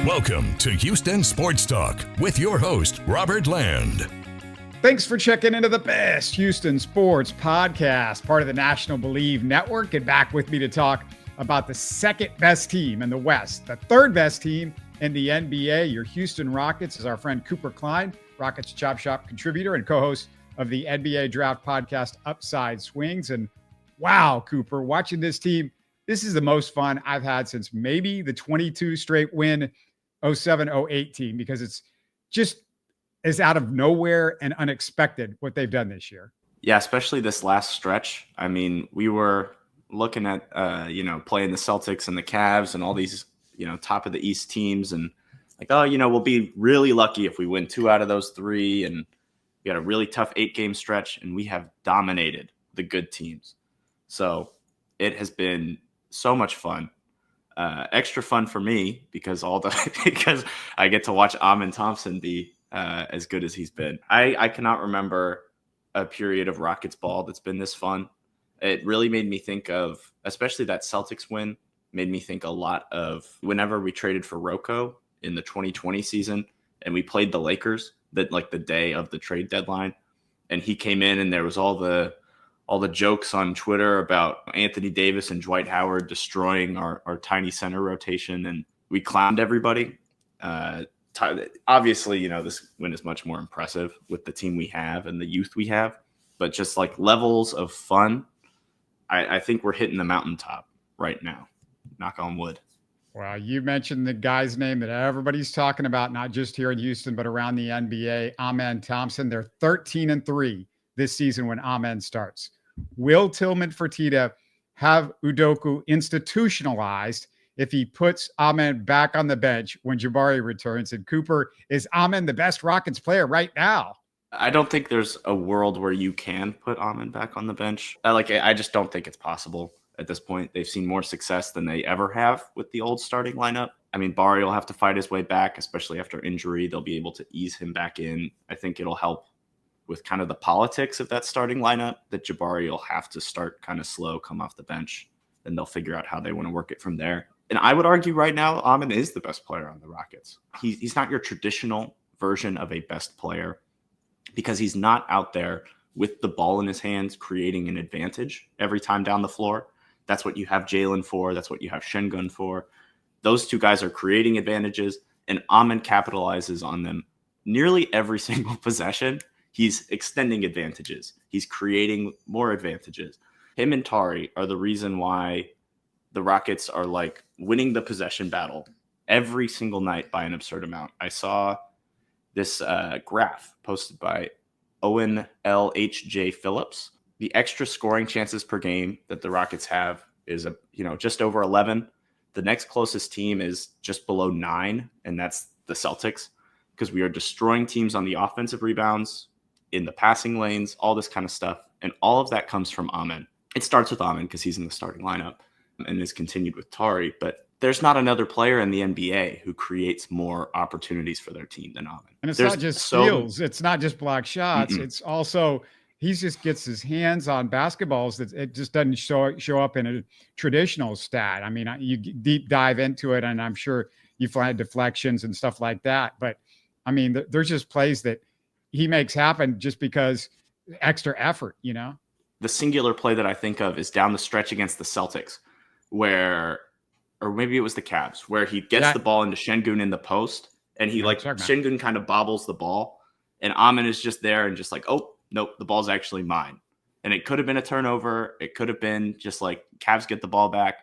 Welcome to Houston Sports Talk with your host, Robert Land. Thanks for checking into the best Houston sports podcast, part of the National Bleav Network. And back with me to talk about the second best team in the West, the third best team in the NBA. Your Houston Rockets is our friend Cooper Klein, Rockets Chop Shop contributor and co-host of the NBA Draft podcast Upside Swings. And wow, Cooper, watching this team, this is the most fun I've had since maybe the 22 straight win 07-08 team, because it's just is out of nowhere and unexpected what they've done this year. Yeah, especially this last stretch. I mean, we were looking at, playing the Celtics and the Cavs and all these, top of the East teams, and like, we'll be really lucky if we win 2 out of those 3. And we had a really tough 8-game stretch, and we have dominated the good teams. So it has been so much fun. Extra fun for me because because I get to watch Amen Thompson be as good as he's been. I cannot remember a period of Rockets ball that's been this fun. It really made me think of, especially that Celtics win, made me think a lot of whenever we traded for Rocco in the 2020 season and we played the Lakers that like the day of the trade deadline, and he came in and there was all the jokes on Twitter about Anthony Davis and Dwight Howard destroying our tiny center rotation, and we clowned everybody. Obviously, this win is much more impressive with the team we have and the youth we have, but just like levels of fun, I think we're hitting the mountaintop right now. Knock on wood. Well, you mentioned the guy's name that everybody's talking about, not just here in Houston, but around the NBA, Amen Thompson. They're 13-3 this season when Amen starts. Will Tillman Fertitta have Udoka institutionalized if he puts Amen back on the bench when Jabari returns? And Cooper, is Amen the best Rockets player right now? I don't think there's a world where you can put Amen back on the bench. I just don't think it's possible at this point. They've seen more success than they ever have with the old starting lineup. I mean, Bari will have to fight his way back, especially after injury. They'll be able to ease him back in. I think it'll help with kind of the politics of that starting lineup, that Jabari will have to start kind of slow, come off the bench, and they'll figure out how they want to work it from there. And I would argue right now, Amen is the best player on the Rockets. He's not your traditional version of a best player because he's not out there with the ball in his hands creating an advantage every time down the floor. That's what you have Jalen for. That's what you have Şengün for. Those two guys are creating advantages, and Amen capitalizes on them nearly every single possession. He's extending advantages. He's creating more advantages. Him and Tari are the reason why the Rockets are like winning the possession battle every single night by an absurd amount. I saw this graph posted by Owen L.H.J. Phillips. The extra scoring chances per game that the Rockets have is just over 11. The next closest team is just below 9, and that's the Celtics, because we are destroying teams on the offensive rebounds, in the passing lanes, all this kind of stuff. And all of that comes from Amen. It starts with Amen because he's in the starting lineup and is continued with Tari. But there's not another player in the NBA who creates more opportunities for their team than Amen. And it's not just steals. It's not just block shots. It's also he just gets his hands on basketballs that it just doesn't show up in a traditional stat. I mean, you deep dive into it, and I'm sure you've had deflections and stuff like that. But, I mean, there's just plays that he makes happen just because extra effort, The singular play that I think of is down the stretch against the Celtics or maybe it was the Cavs, where he gets the ball into Şengün in the post, and Şengün kind of bobbles the ball, and Amen is just there and just like, oh, nope, the ball's actually mine. And it could have been a turnover. It could have been just like Cavs get the ball back.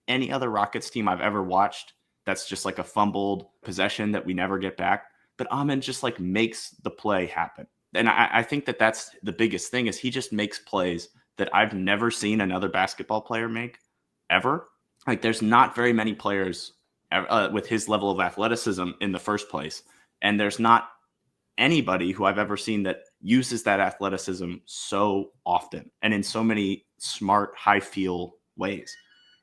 Any other Rockets team I've ever watched, that's just like a fumbled possession that we never get back. But Amen just like makes the play happen. And I think that that's the biggest thing, is he just makes plays that I've never seen another basketball player make ever. Like, there's not very many players with his level of athleticism in the first place. And there's not anybody who I've ever seen that uses that athleticism so often and in so many smart, high feel ways.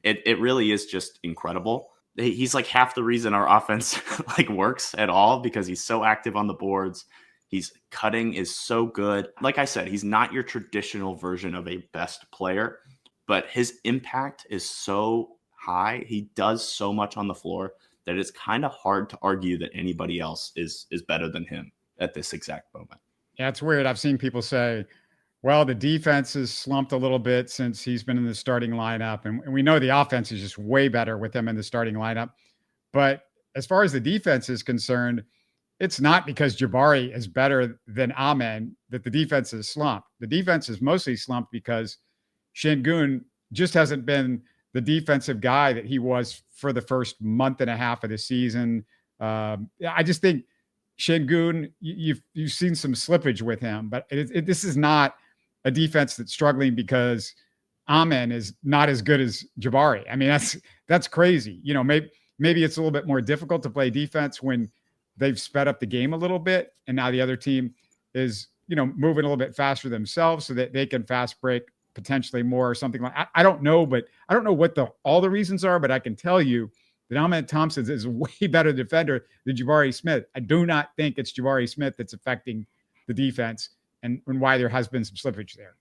It really is just incredible. He's like half the reason our offense like works at all, because he's so active on the boards. He's cutting is so good. Like I said, he's not your traditional version of a best player, but his impact is so high. He does so much on the floor that it's kind of hard to argue that anybody else is better than him at this exact moment. Yeah, it's weird. I've seen people say, well, the defense has slumped a little bit since he's been in the starting lineup. And we know the offense is just way better with him in the starting lineup. But as far as the defense is concerned, it's not because Jabari is better than Amen that the defense is slumped. The defense is mostly slumped because Şengün just hasn't been the defensive guy that he was for the first month and a half of the season. I just think Şengün, you've seen some slippage with him, but this is not a defense that's struggling because Amen is not as good as Jabari. I mean, that's crazy. You know, maybe it's a little bit more difficult to play defense when they've sped up the game a little bit, and now the other team is, you know, moving a little bit faster themselves so that they can fast break potentially more or something like. I don't know, but I don't know what all the reasons are, but I can tell you that Amen Thompson is a way better defender than Jabari Smith. I do not think it's Jabari Smith that's affecting the defense and why there has been some slippage there.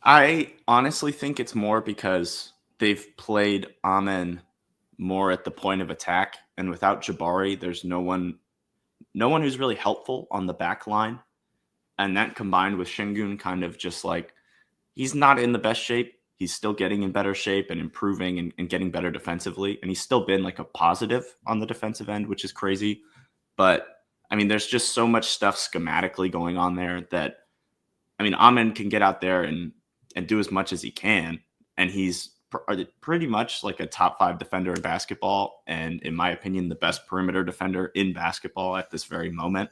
I honestly think it's more because they've played Amen more at the point of attack, and without Jabari, there's no one who's really helpful on the back line. And that combined with Şengün kind of just like, he's not in the best shape. He's still getting in better shape and improving and getting better defensively. And he's still been like a positive on the defensive end, which is crazy. But I mean, there's just so much stuff schematically going on there that, I mean, Amen can get out there and do as much as he can. And he's pretty much like a top 5 defender in basketball. And in my opinion, the best perimeter defender in basketball at this very moment,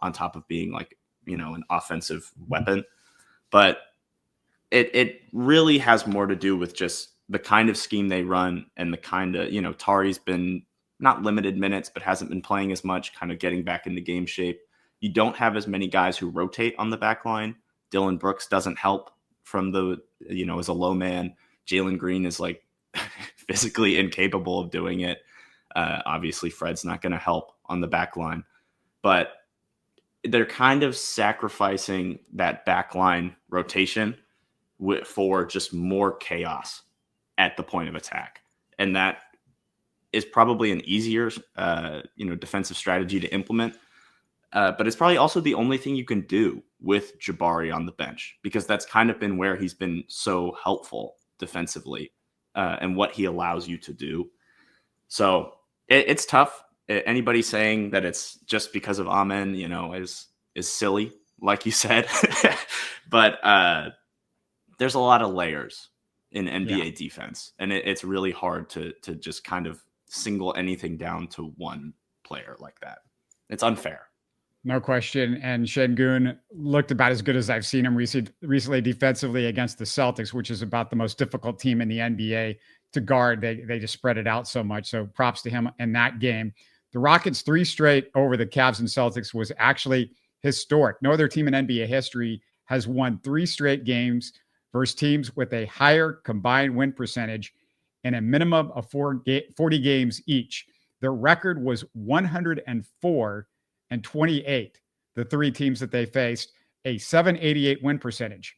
on top of being like, you know, an offensive weapon. But it really has more to do with just the kind of scheme they run and the kind of, you know, Tari's been not limited minutes, but hasn't been playing as much, kind of getting back into game shape. You don't have as many guys who rotate on the back line. Dylan Brooks doesn't help from the, you know, as a low man. Jalen Green is like physically incapable of doing it. Obviously, Fred's not going to help on the back line, but they're kind of sacrificing that back line rotation for just more chaos at the point of attack. And that is probably an easier, defensive strategy to implement. But it's probably also the only thing you can do with Jabari on the bench, because that's kind of been where he's been so helpful defensively and what he allows you to do. So it's tough. Anybody saying that it's just because of Amen, you know, is silly, like you said. But there's a lot of layers in NBA defense, and it's really hard to just kind of single anything down to one player like that. It's unfair. No question. And Şengün looked about as good as I've seen him recently defensively against the Celtics, which is about the most difficult team in the NBA to guard. They just spread it out so much. So props to him in that game. The Rockets' 3 straight over the Cavs and Celtics was actually historic. No other team in NBA history has won 3 straight games versus teams with a higher combined win percentage and a minimum of 40 games each. Their record was 104 and 28, the 3 teams that they faced, a 788 win percentage.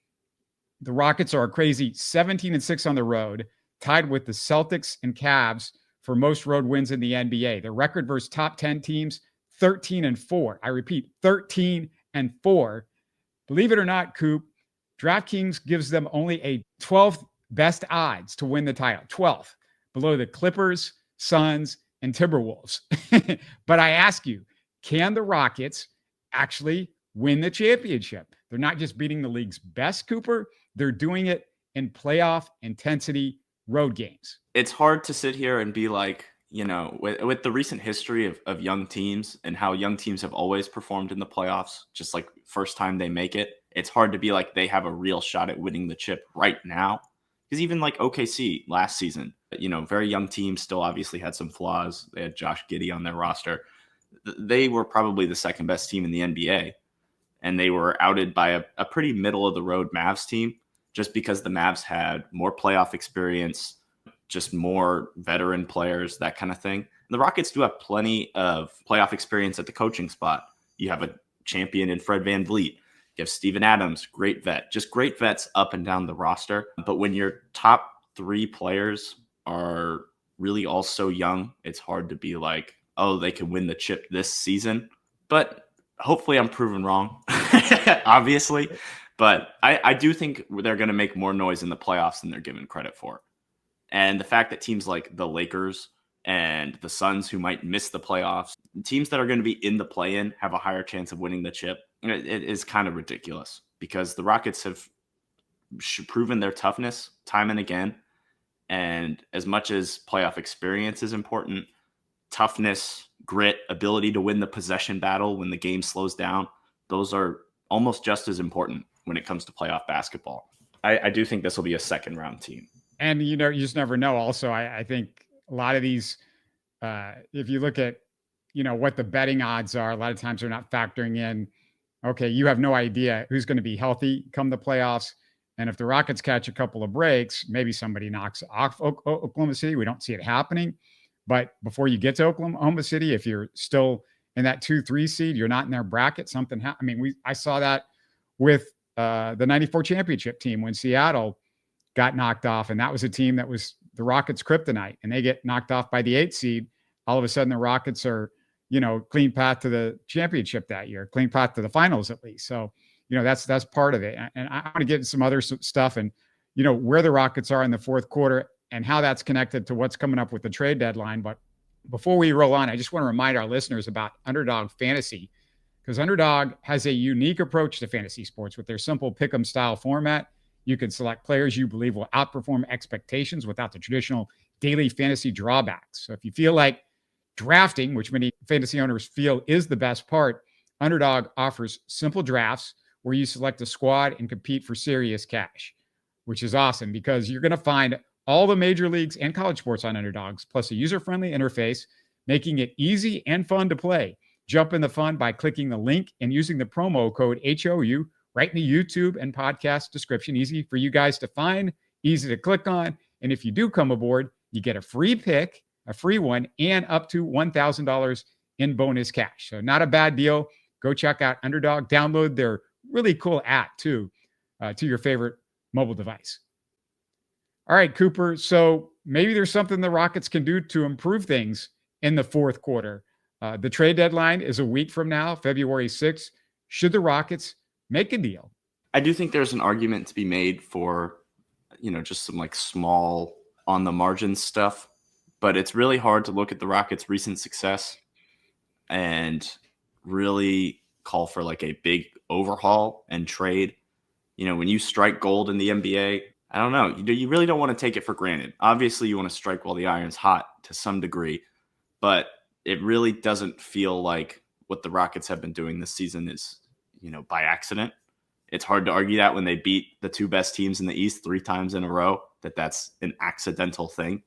The Rockets are a crazy 17-6 on the road, tied with the Celtics and Cavs for most road wins in the NBA. Their record versus top 10 teams, 13-4. I repeat, 13-4. Believe it or not, Coop, DraftKings gives them only a 12th best odds to win the title, 12th, below the Clippers, Suns, and Timberwolves. But I ask you, can the Rockets actually win the championship? They're not just beating the league's best, Cooper. They're doing it in playoff intensity road games. It's hard to sit here and be like, you know, with the recent history of young teams and how young teams have always performed in the playoffs, just like first time they make it, it's hard to be like they have a real shot at winning the chip right now. Because even like OKC last season, you know, very young team, still obviously had some flaws. They had Josh Giddey on their roster. They were probably the second best team in the NBA, and they were outed by a pretty middle of the road Mavs team, just because the Mavs had more playoff experience, just more veteran players, that kind of thing. And the Rockets do have plenty of playoff experience at the coaching spot. You have a champion in Fred VanVleet. You have Steven Adams, great vet, just great vets up and down the roster. But when your top 3 players are really all so young. It's hard to be like, oh, they can win the chip this season. But hopefully I'm proven wrong, obviously. But I do think they're going to make more noise in the playoffs than they're given credit for. And the fact that teams like the Lakers and the Suns, who might miss the playoffs, teams that are going to be in the play-in have a higher chance of winning the chip, it is kind of ridiculous because the Rockets have proven their toughness time and again. And as much as playoff experience is important, toughness, grit, ability to win the possession battle when the game slows down, those are almost just as important when it comes to playoff basketball. I do think this will be a second round team. And, you just never know. Also, I think a lot of these, if you look at, what the betting odds are, a lot of times they're not factoring in, okay, you have no idea who's going to be healthy come the playoffs. And if the Rockets catch a couple of breaks, maybe somebody knocks off Oklahoma City. We don't see it happening. But before you get to Oklahoma City, if you're still in that 2-3 seed, you're not in their bracket, something happened. I mean, I saw that with the 94 championship team when Seattle got knocked off. And that was a team that was the Rockets' kryptonite. And they get knocked off by the 8th seed. All of a sudden, the Rockets are, clean path to the championship that year, clean path to the finals at least. So, that's part of it. And I want to get into some other stuff and, where the Rockets are in the fourth quarter and how that's connected to what's coming up with the trade deadline. But before we roll on, I just want to remind our listeners about Underdog Fantasy, because Underdog has a unique approach to fantasy sports with their simple pick'em style format. You can select players you believe will outperform expectations without the traditional daily fantasy drawbacks. So if you feel like drafting, which many fantasy owners feel is the best part, Underdog offers simple drafts where you select a squad and compete for serious cash, which is awesome because you're going to find all the major leagues and college sports on Underdogs, plus a user-friendly interface, making it easy and fun to play. Jump in the fun by clicking the link and using the promo code HOU right in the YouTube and podcast description. Easy for you guys to find, easy to click on. And if you do come aboard, you get a free pick, a free one, and up to $1,000 in bonus cash. So not a bad deal. Go check out Underdog. Download their really cool app too, to your favorite mobile device. All right, Cooper. So maybe there's something the Rockets can do to improve things in the fourth quarter. The trade deadline is a week from now, February 6th. Should the Rockets make a deal? I do think there's an argument to be made for, just some like small on the margin stuff, but it's really hard to look at the Rockets' recent success and really call for like a big overhaul and trade. When you strike gold in the NBA, I don't know. You really don't want to take it for granted. Obviously, you want to strike while the iron's hot to some degree, but it really doesn't feel like what the Rockets have been doing this season is, by accident. It's hard to argue that when they beat the two best teams in the East 3 times in a row, that's an accidental thing.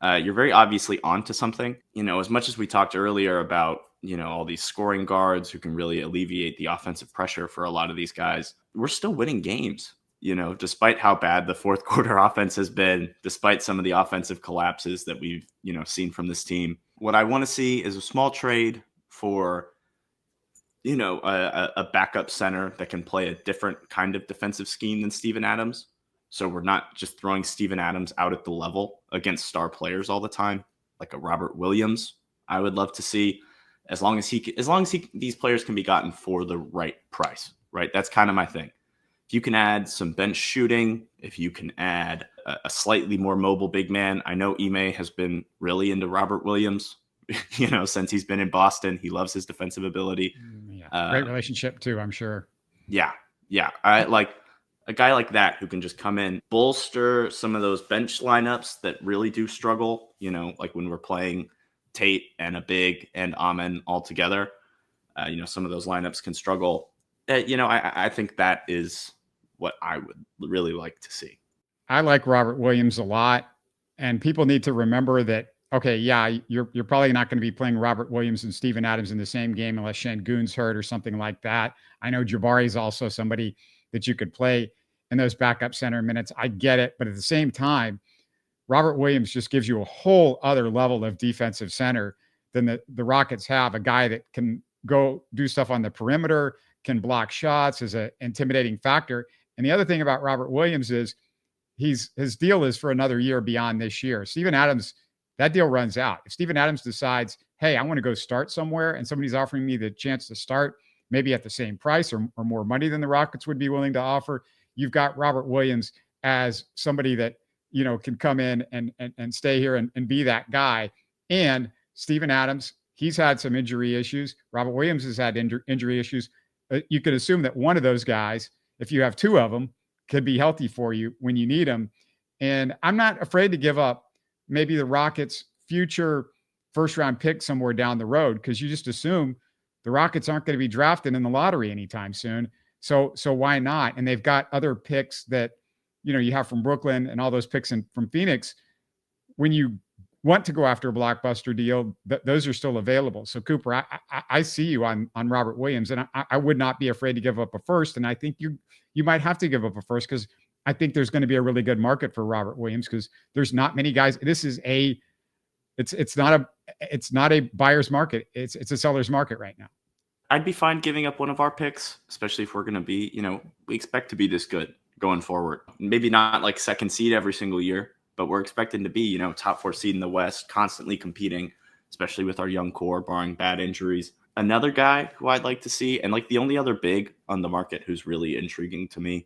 You're very obviously onto something. As much as we talked earlier about, all these scoring guards who can really alleviate the offensive pressure for a lot of these guys, we're still winning games. Despite how bad the fourth quarter offense has been, despite some of the offensive collapses that we've, seen from this team. What I want to see is a small trade for, a backup center that can play a different kind of defensive scheme than Steven Adams. So we're not just throwing Steven Adams out at the level against star players all the time, like a Robert Williams. I would love to see, as long as these players can be gotten for the right price, right? That's kind of my thing. If you can add some bench shooting, if you can add a slightly more mobile big man. I know Ime has been really into Robert Williams, since he's been in Boston. He loves his defensive ability. Yeah, great relationship too, I'm sure. Yeah. I like a guy like that who can just come in, bolster some of those bench lineups that really do struggle, like when we're playing Tate and a big and Amen all together. Some of those lineups can struggle. I think that is what I would really like to see. I like Robert Williams a lot, and people need to remember that, okay, yeah, you're probably not going to be playing Robert Williams and Steven Adams in the same game unless Şengün's hurt or something like that. I know Jabari is also somebody that you could play in those backup center minutes. I get it, but at the same time, Robert Williams just gives you a whole other level of defensive center than the Rockets have, a guy that can go do stuff on the perimeter, can block shots, is an intimidating factor. And the other thing about Robert Williams is his deal is for another year beyond this year. Steven Adams that deal runs out. If Steven Adams decides, hey, I want to go start somewhere, and somebody's offering me the chance to start, maybe at the same price or more money than the Rockets would be willing to offer, you've got Robert Williams as somebody that, can come in and stay here and be that guy. And Steven Adams, he's had some injury issues. Robert Williams has had injury issues. You could assume that one of those guys, if you have two of them, could be healthy for you when you need them. And I'm not afraid to give up maybe the Rockets' future first-round pick somewhere down the road, because you just assume the Rockets aren't going to be drafted in the lottery anytime soon. So why not? And they've got other picks that, you have from Brooklyn and all those picks from Phoenix. When you want to go after a blockbuster deal, those are still available. So Cooper, I see you on Robert Williams, and I would not be afraid to give up a first. And I think you might have to give up a first, because I think there's going to be a really good market for Robert Williams, because there's not many guys. This is it's not a buyer's market. It's a seller's market right now. I'd be fine giving up one of our picks, especially if we're going to be, we expect to be this good going forward. Maybe not like second seed every single year, but we're expecting to be, top 4 seed in the West, constantly competing, especially with our young core, barring bad injuries. Another guy who I'd like to see, and like the only other big on the market who's really intriguing to me,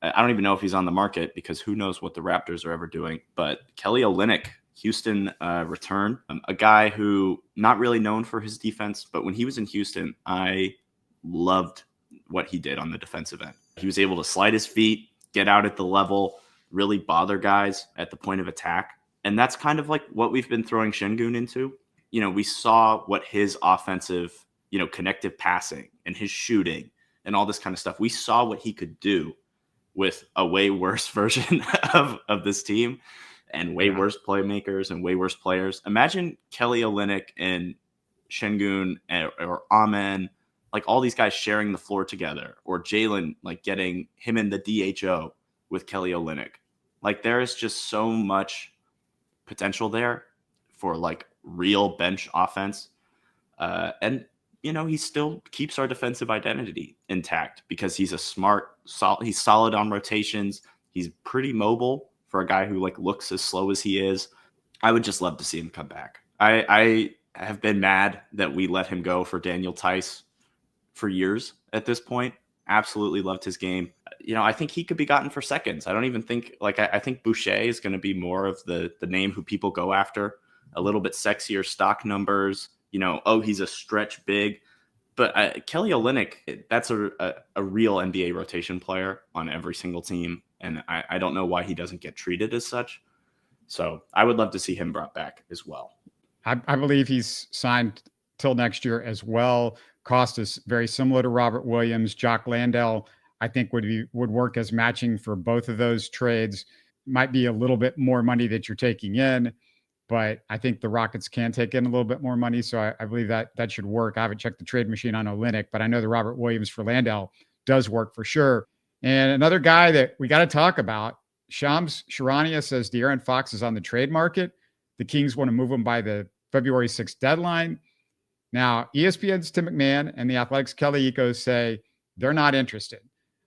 I don't even know if he's on the market, because who knows what the Raptors are ever doing, but Kelly Olynyk, Houston return, a guy who not really known for his defense, but when he was in Houston, I loved what he did on the defensive end. He was able to slide his feet, get out at the level, really bother guys at the point of attack. And that's kind of like what we've been throwing Şengün into. We saw what his offensive, connective passing and his shooting and all this kind of stuff. We saw what he could do with a way worse version of this team, and way worse playmakers and way worse players. Imagine Kelly Olynyk and Şengün or Amen, like all these guys sharing the floor together, or Jalen, like getting him in the DHO with Kelly Olynyk. Like there is just so much potential there for like real bench offense. And he still keeps our defensive identity intact, because he's he's solid on rotations. He's pretty mobile for a guy who like looks as slow as he is. I would just love to see him come back. I have been mad that we let him go for Daniel Tice for years at this point. Absolutely loved his game. I think he could be gotten for seconds. I don't even think I think Boucher is going to be more of the name who people go after. A little bit sexier stock numbers. He's a stretch big. But Kelly Olynyk, that's a real NBA rotation player on every single team. And I don't know why he doesn't get treated as such. So I would love to see him brought back as well. I Bleav he's signed till next year as well. Cost is very similar to Robert Williams. Jock Landale, I think, would work as matching for both of those trades. Might be a little bit more money that you're taking in, but I think the Rockets can take in a little bit more money. So I Bleav that should work. I haven't checked the trade machine on Olynyk, but I know the Robert Williams for Landale does work for sure. And another guy that we got to talk about, Shams Charania says De'Aaron Fox is on the trade market. The Kings want to move him by the February 6th deadline. Now, ESPN's Tim McMahon and the Athletic's Kelly Olynyk say they're not interested.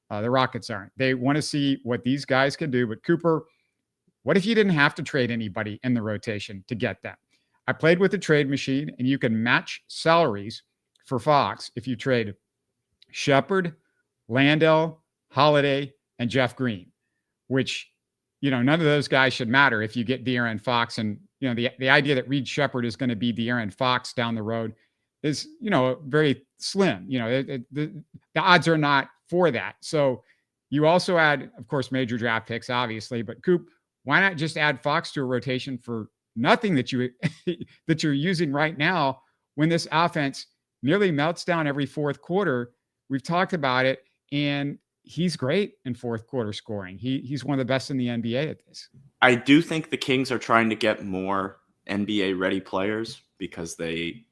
The Rockets aren't. They want to see what these guys can do. But Cooper, what if you didn't have to trade anybody in the rotation to get them? I played with the trade machine, and you can match salaries for Fox if you trade Shepherd, Landale, Holiday, and Jeff Green, which, none of those guys should matter if you get De'Aaron Fox. And, the idea that Reed Shepherd is going to be De'Aaron Fox down the road is, very slim. The odds are not for that. So you also add, of course, major draft picks, obviously, but Coop, why not just add Fox to a rotation for nothing that you're using right now, when this offense nearly melts down every fourth quarter? We've talked about it, and he's great in fourth quarter scoring. He's one of the best in the NBA at this. I do think the Kings are trying to get more NBA ready players, because they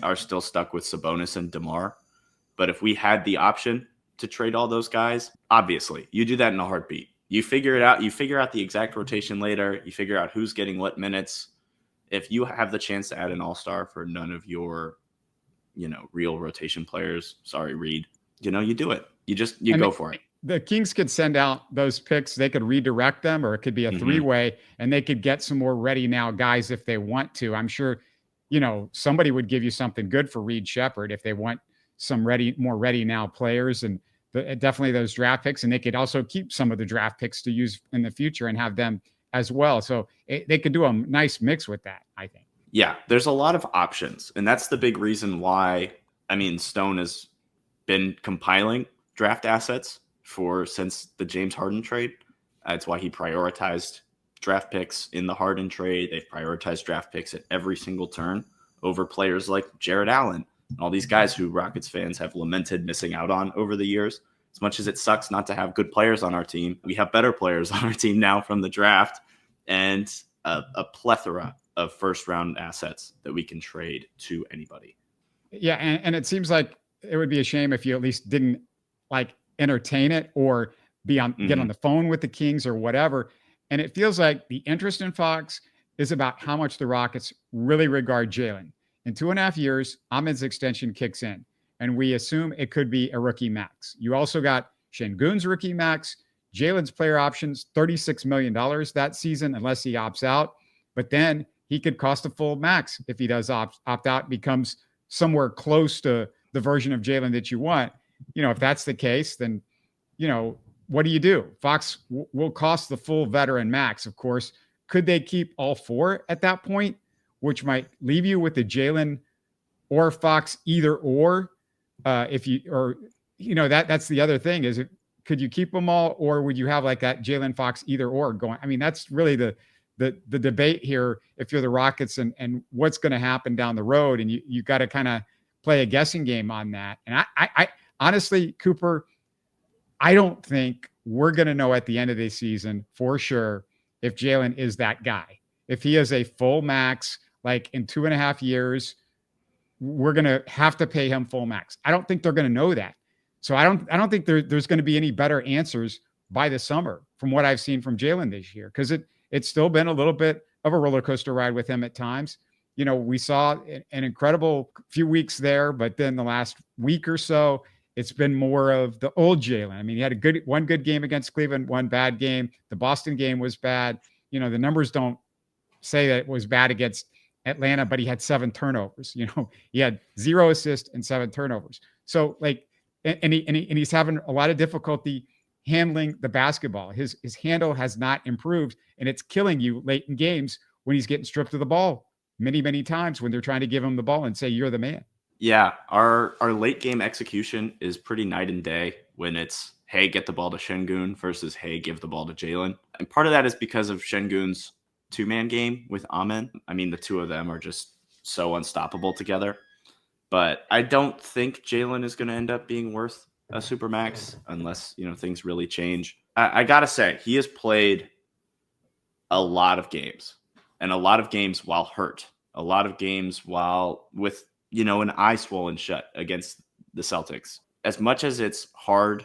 are still stuck with Sabonis and DeMar. But if we had the option to trade all those guys, obviously you do that in a heartbeat. You figure it out. You figure out the exact rotation later. You figure out who's getting what minutes. If you have the chance to add an all-star for none of your, real rotation players, sorry, Reed, you do it. You go for it. the Kings could send out those picks. They could redirect them, or it could be a three-way, and they could get some more ready now guys if they want to. I'm sure, somebody would give you something good for Reed Shepherd if they want some more ready now players, and definitely those draft picks. And they could also keep some of the draft picks to use in the future and have them as well. So they could do a nice mix with that, I think. Yeah, there's a lot of options. And that's the big reason why, Stone has been compiling draft assets since the James Harden trade. That's why he prioritized draft picks in the Harden trade. They've prioritized draft picks at every single turn over players like Jared Allen and all these guys who Rockets fans have lamented missing out on over the years. As much as it sucks not to have good players on our team, we have better players on our team now from the draft, and a plethora of first-round assets that we can trade to anybody. Yeah, and it seems like it would be a shame if you at least didn't entertain it or get on the phone with the Kings or whatever. And it feels like the interest in Fox is about how much the Rockets really regard Jalen. In 2.5 years, Amen's extension kicks in, and we assume it could be a rookie max. You also got Şengün's rookie max, Jalen's player options, $36 million that season, unless he opts out. But then he could cost a full max if he does opt out, becomes somewhere close to the version of Jalen that you want. If that's the case, then, what do you do? Fox will cost the full veteran max, of course. Could they keep all four at that point, which might leave you with the Jalen or Fox either or? That's the other thing is, could you keep them all, or would you have that Jalen Fox either or going? That's really the debate here. If you're the Rockets and what's going to happen down the road, and you got to kind of play a guessing game on that. And I honestly, Cooper, I don't think we're going to know at the end of the season for sure if Jalen is that guy. If he is a full max, in 2.5 years, we're going to have to pay him full max. I don't think they're going to know that. So I don't think there's going to be any better answers by the summer from what I've seen from Jalen this year, because it's still been a little bit of a roller coaster ride with him at times. We saw an incredible few weeks there, but then the last week or so, it's been more of the old Jalen. He had one good game against Cleveland, one bad game. The Boston game was bad. The numbers don't say that it was bad against Atlanta, but he had 7 turnovers. He had 0 assists and 7 turnovers. So he's having a lot of difficulty handling the basketball. His handle has not improved, and it's killing you late in games when he's getting stripped of the ball many, many times when they're trying to give him the ball and say, you're the man. Yeah, our late game execution is pretty night and day when it's, hey, get the ball to Şengün versus, hey, give the ball to Jalen. And part of that is because of Şengün's 2-man game with Amen. The two of them are just so unstoppable together. But I don't think Jalen is going to end up being worth a supermax unless, things really change. I got to say, he has played a lot of games, and a lot of games while hurt, a lot of games while with, an eye swollen shut against the Celtics. As much as it's hard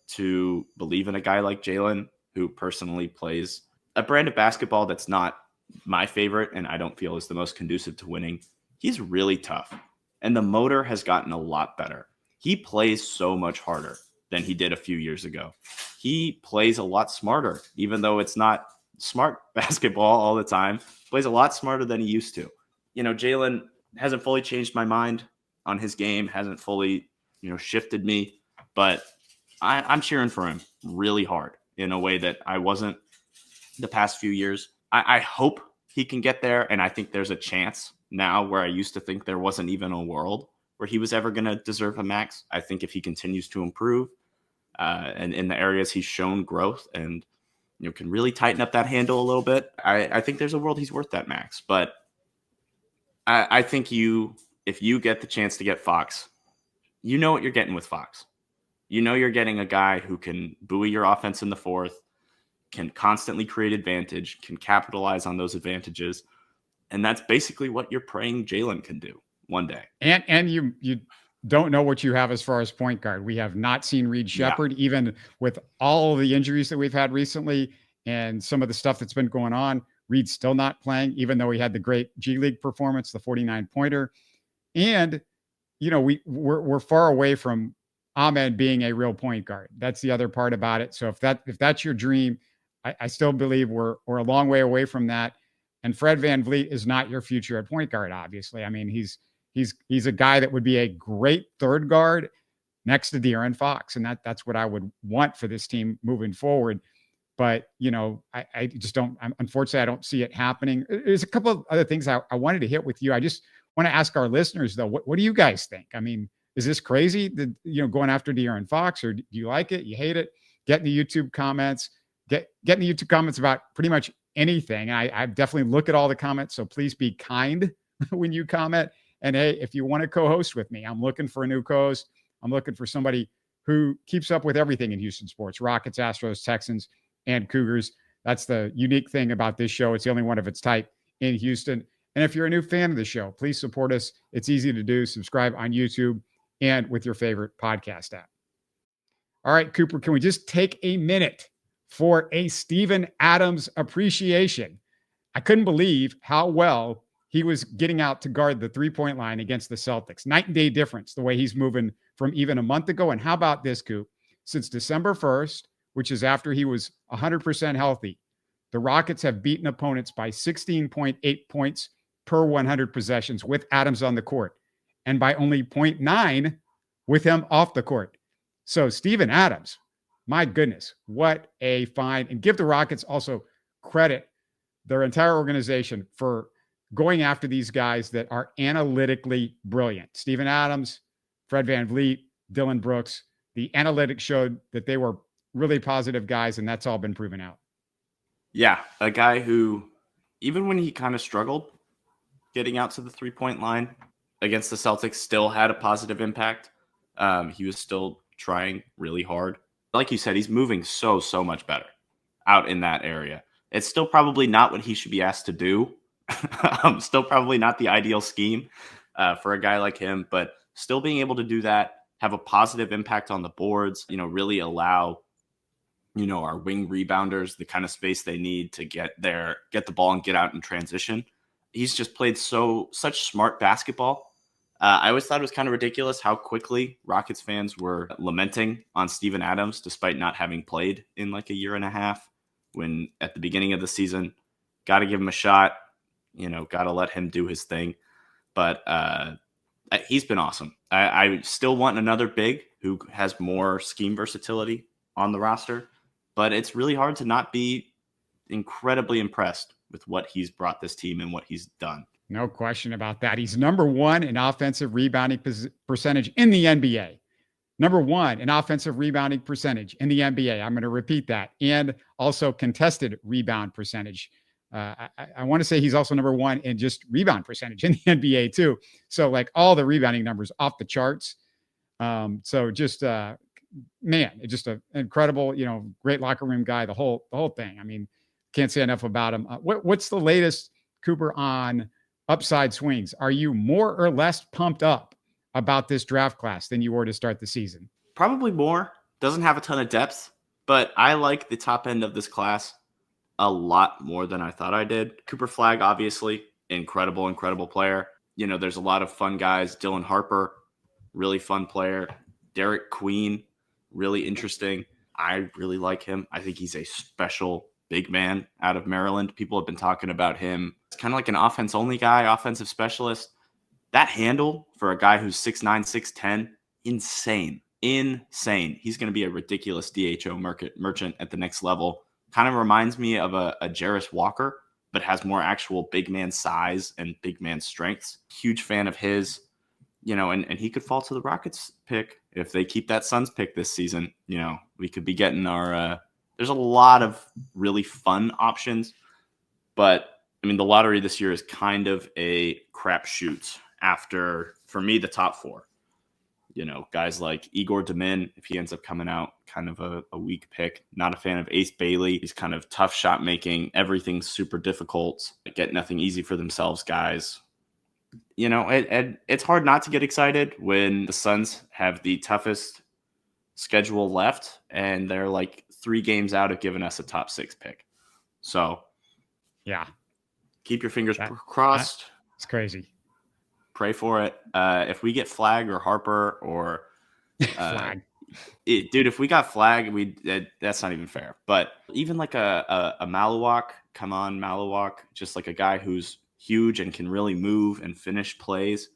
to believe in a guy like Jalen, who personally plays a brand of basketball that's not my favorite and I don't feel is the most conducive to winning, he's really tough. And the motor has gotten a lot better. He plays so much harder than he did a few years ago. He plays a lot smarter, even though it's not smart basketball all the time. Plays a lot smarter than he used to. Jalen hasn't fully changed my mind on his game, hasn't fully, shifted me, but I'm cheering for him really hard in a way that I wasn't the past few years. I hope he can get there, and I think there's a chance now where I used to think there wasn't even a world where he was ever going to deserve a max. I think if he continues to improve and in the areas he's shown growth and can really tighten up that handle a little bit, I think there's a world he's worth that max. But I think if you get the chance to get Fox, you know what you're getting with Fox. You're getting a guy who can buoy your offense in the fourth, can constantly create advantage, can capitalize on those advantages. And that's basically what you're praying Jalen can do one day. And you don't know what you have as far as point guard. We have not seen Reed Shepherd, even with all the injuries that we've had recently and some of the stuff that's been going on. Reed's still not playing, even though he had the great G League performance, the 49-pointer. And, we're far away from Amen being a real point guard. That's the other part about it. So if that's your dream, I still Bleav we're a long way away from that. And Fred VanVleet is not your future at point guard, obviously. I mean, he's a guy that would be a great third guard next to De'Aaron Fox. And that's what I would want for this team moving forward. But, I just don't, unfortunately, I don't see it happening. There's a couple of other things I wanted to hit with you. I just want to ask our listeners, though, what do you guys think? I mean, is this crazy that, going after De'Aaron Fox, or do you like it? You hate it? Get in the YouTube comments, get in the YouTube comments about pretty much anything. I definitely look at all the comments. So please be kind when you comment. And hey, if you want to co-host with me, I'm looking for a new co-host. I'm looking for somebody who keeps up with everything in Houston sports: Rockets, Astros, Texans, and Cougars. That's the unique thing about this show. It's the only one of its type in Houston. And if you're a new fan of the show, please support us. It's easy to do. Subscribe on YouTube and with your favorite podcast app. All right, Cooper, can we just take a minute for a Steven Adams appreciation? I couldn't believe how well he was getting out to guard the three-point line against the Celtics. Night and day difference, the way he's moving from even a month ago. And how about this, Coop? Since December 1st, which is after he was 100% healthy, the Rockets have beaten opponents by 16.8 points per 100 possessions with Adams on the court, and by only 0.9 with him off the court. So Steven Adams, my goodness, what a find. And give the Rockets also credit, their entire organization, for going after these guys that are analytically brilliant. Steven Adams, Fred VanVleet, Dylan Brooks. The analytics showed that they were really positive guys, and that's all been proven out. Yeah, a guy who, even when he kind of struggled getting out to the three-point line against the Celtics, still had a positive impact. He was still trying really hard. Like you said, he's moving so much better out in that area. It's still probably not what he should be asked to do. Still probably not the ideal scheme for a guy like him, but still being able to do that, have a positive impact on the boards, really allow our wing rebounders the kind of space they need to get the ball and get out in transition. He's just played such smart basketball. I always thought it was kind of ridiculous how quickly Rockets fans were lamenting on Steven Adams, despite not having played in like a year and a half, when at the beginning of the season, got to give him a shot, got to let him do his thing. But he's been awesome. I still want another big who has more scheme versatility on the roster, but it's really hard to not be incredibly impressed with what he's brought this team and what he's done. No question about that. He's number one in offensive rebounding percentage in the NBA. Number one in offensive rebounding percentage in the NBA. I'm going to repeat that. And also contested rebound percentage. I want to say he's also number one in just rebound percentage in the NBA too. So like all the rebounding numbers off the charts. So just just an incredible, great locker room guy, the whole thing. I mean, can't say enough about him. What's the latest, Cooper, on upside swings? Are you more or less pumped up about this draft class than you were to start the season? Probably more. Doesn't have a ton of depth, but I like the top end of this class a lot more than I thought I did. Cooper Flagg, obviously, incredible player. There's a lot of fun guys. Dylan Harper, really fun player. Derek Queen, really interesting. I really like him. I think he's a special big man out of Maryland. People have been talking about him. It's kind of like an offense-only guy, offensive specialist. That handle for a guy who's 6'9", 6'10", insane. He's going to be a ridiculous DHO merchant at the next level. Kind of reminds me of a Jarris Walker, but has more actual big man size and big man strengths. Huge fan of his, and he could fall to the Rockets pick if they keep that Suns pick this season. We could be getting our there's a lot of really fun options, but I mean, the lottery this year is kind of a crapshoot after, for me, the top four. Guys like Igor Domin, if he ends up coming out, kind of a weak pick. Not a fan of Ace Bailey. He's kind of tough shot making. Everything's super difficult. Get nothing easy for themselves, guys. It's hard not to get excited when the Suns have the toughest schedule left, and they're like 3 games out of giving us a top 6 pick. So, yeah, keep your fingers crossed. It's crazy. Pray for it. If we get Flagg or Harper or Flag. Dude, if we got Flag, that's not even fair. But even like a Maluwak, come on, Maluwak, just like a guy who's huge and can really move and finish plays.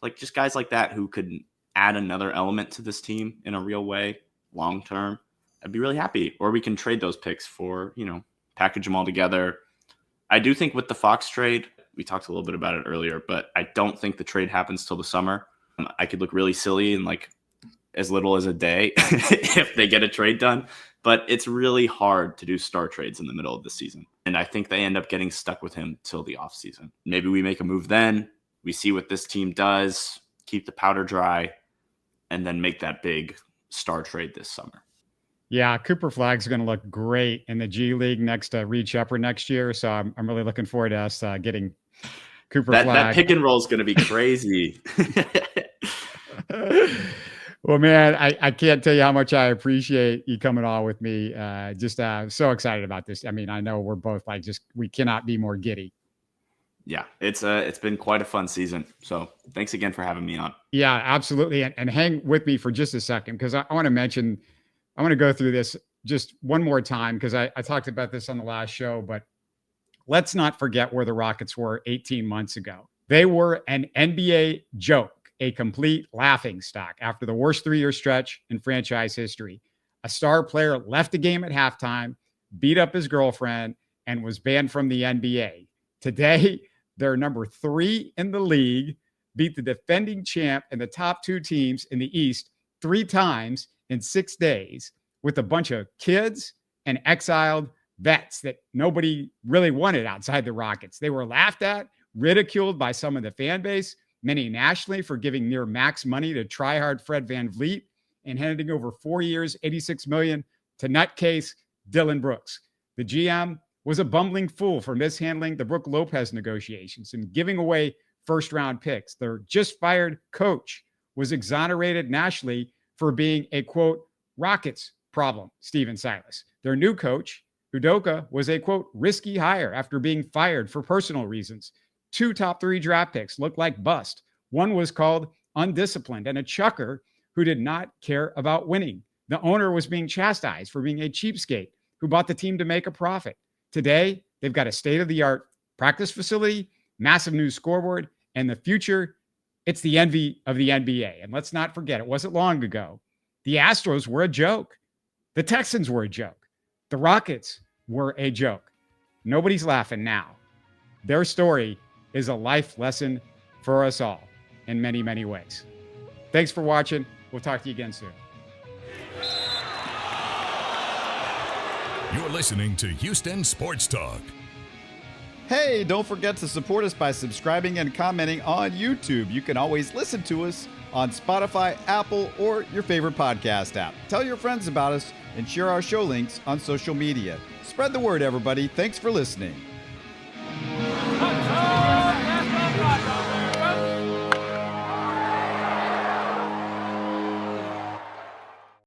Like just guys like that who could add another element to this team in a real way, long term. I'd be really happy. Or we can trade those picks for, package them all together. I do think with the Fox trade, we talked a little bit about it earlier, but I don't think the trade happens till the summer. I could look really silly in like as little as a day if they get a trade done, but it's really hard to do star trades in the middle of the season. And I think they end up getting stuck with him till the offseason. Maybe we make a move then, we see what this team does, keep the powder dry, and then make that big star trade this summer. Yeah, Cooper Flag's going to look great in the G League next to Reed Sheppard next year. So I'm really looking forward to us getting Cooper Flag. That pick and roll is going to be crazy. Well, man, I can't tell you how much I appreciate you coming on with me. Just so excited about this. I mean, I know we're both like we cannot be more giddy. Yeah, it's been quite a fun season. So thanks again for having me on. Yeah, absolutely. And hang with me for just a second, because I want to go through this just one more time, because I talked about this on the last show, but let's not forget where the Rockets were 18 months ago. They were an NBA joke, a complete laughingstock after the worst 3-year stretch in franchise history. A star player left the game at halftime, beat up his girlfriend, and was banned from the NBA. Today, they're number 3 in the league, beat the defending champ and the top 2 teams in the East 3 times in 6 days, with a bunch of kids and exiled vets that nobody really wanted outside the Rockets. They were laughed at, ridiculed by some of the fan base, many nationally, for giving near max money to tryhard Fred VanVleet and handing over 4 years, $86 million to nutcase Dylan Brooks. The GM was a bumbling fool for mishandling the Brook Lopez negotiations and giving away first-round picks. Their just-fired coach was exonerated nationally for being a, quote, Rockets problem, Stephen Silas. Their new coach, Udoka, was a, quote, risky hire after being fired for personal reasons. 2 top 3 draft picks looked like bust. One was called undisciplined and a chucker who did not care about winning. The owner was being chastised for being a cheapskate who bought the team to make a profit. Today, they've got a state-of-the-art practice facility, massive new scoreboard, and the future, it's the envy of the NBA. And let's not forget, it wasn't long ago. The Astros were a joke. The Texans were a joke. The Rockets were a joke. Nobody's laughing now. Their story is a life lesson for us all in many, many ways. Thanks for watching. We'll talk to you again soon. You're listening to Houston Sports Talk. Hey, don't forget to support us by subscribing and commenting on YouTube. You can always listen to us on Spotify, Apple, or your favorite podcast app. Tell your friends about us and share our show links on social media. Spread the word, everybody. Thanks for listening.